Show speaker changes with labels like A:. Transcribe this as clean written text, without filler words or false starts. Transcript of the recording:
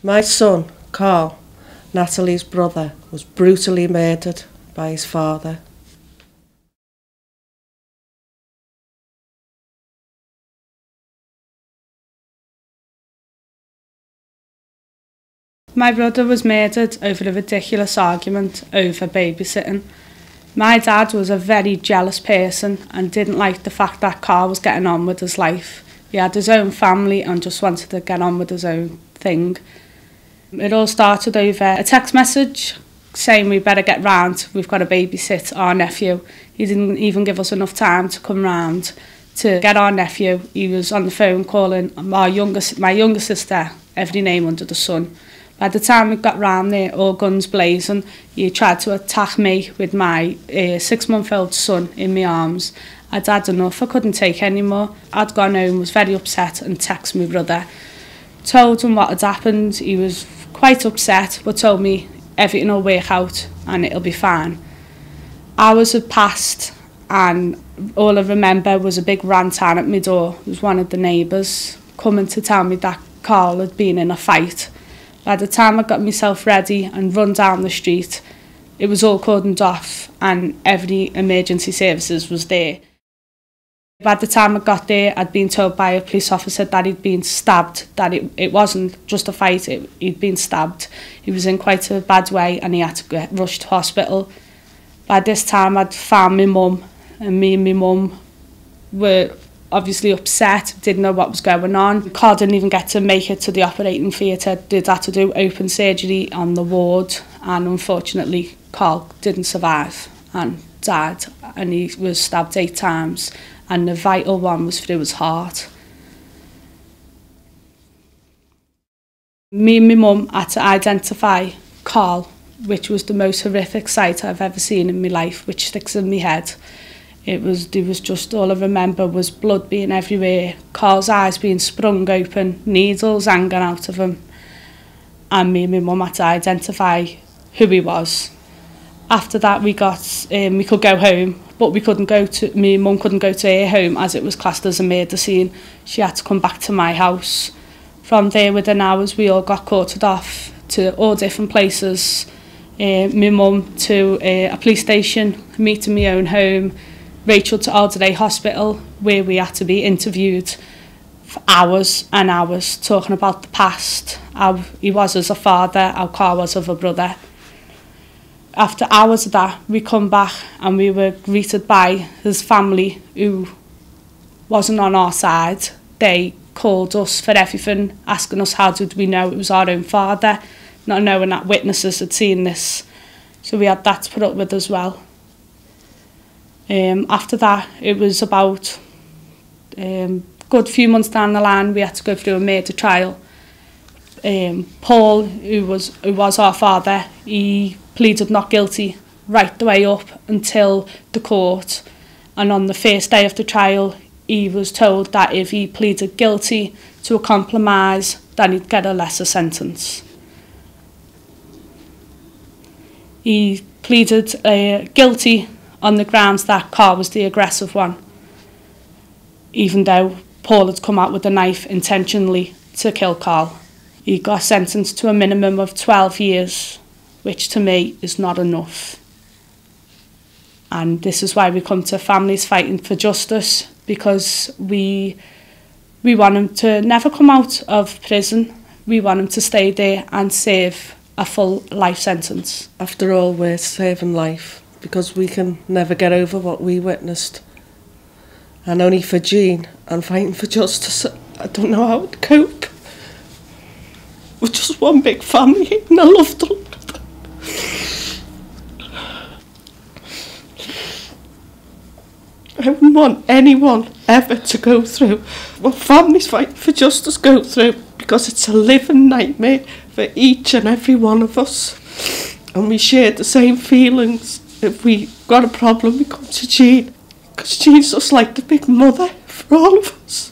A: My son, Carl, Nathalie's brother, was brutally murdered by his father.
B: My brother was murdered over a ridiculous argument over babysitting. My dad was a very jealous person and didn't like the fact that Carl was getting on with his life. He had his own family and just wanted to get on with his own thing. It all started over a text message saying we better get round, we've got to babysit our nephew. He didn't even give us enough time to come round to get our nephew. He was on the phone calling my younger sister every name under the sun. By the time we got round there, all guns blazing, he tried to attack me with my 6-month-old son in my arms. I'd had enough, I couldn't take any more. I'd gone home, was very upset and texted my brother. Told him what had happened, he was quite upset, but told me everything will work out and it'll be fine. Hours had passed and all I remember was a big rantan at my door. It was one of the neighbours coming to tell me that Carl had been in a fight. By the time I got myself ready and run down the street, it was all cordoned off and every emergency services was there. By the time I got there, I'd been told by a police officer that he'd been stabbed, that it wasn't just a fight, he'd been stabbed. He was in quite a bad way and he had to get rushed to hospital. By this time, I'd found my mum, and me and my mum were obviously upset, didn't know what was going on. Carl didn't even get to make it to the operating theatre. They'd had to do open surgery on the ward, and unfortunately Carl didn't survive and died, and he was stabbed 8 times, and the vital one was through his heart. Me and my mum had to identify Carl, which was the most horrific sight I've ever seen in my life, which sticks in my head. There was just, all I remember was blood being everywhere, Carl's eyes being sprung open, needles hanging out of him. And me and my mum had to identify who he was. After that we could go home, but we couldn't go to, my mum couldn't go to her home as it was classed as a murder scene. She had to come back to my house. From there, within hours, we all got quartered off to all different places. My mum to a police station, me to my own home, Rachel to Alderday Hospital, where we had to be interviewed for hours and hours, talking about the past, how he was as a father, how Carl was as a brother. After hours of that, we come back and we were greeted by his family, who wasn't on our side. They called us for everything, asking us how did we know it was our own father, not knowing that witnesses had seen this. So we had that to put up with as well. After that, it was about good few months down the line, we had to go through a murder trial. Paul, who was our father, he pleaded not guilty right the way up until the court. And on the first day of the trial, he was told that if he pleaded guilty to a compromise, then he'd get a lesser sentence. He pleaded guilty on the grounds that Carl was the aggressive one, even though Paul had come out with a knife intentionally to kill Carl. He got sentenced to a minimum of 12 years, which to me is not enough. And this is why we come to Families Fighting for Justice, because we want him to never come out of prison. We want him to stay there and serve a full life sentence.
A: After all, we're saving life because we can never get over what we witnessed. And only for Jean and fighting for justice, I don't know how to cope. We're just one big family and I loved them. I wouldn't want anyone ever to go through what Families Fighting for Justice go through, because it's a living nightmare for each and every one of us. And we share the same feelings. If we got a problem, we come to Jean, because Jean's just like the big mother for all of us.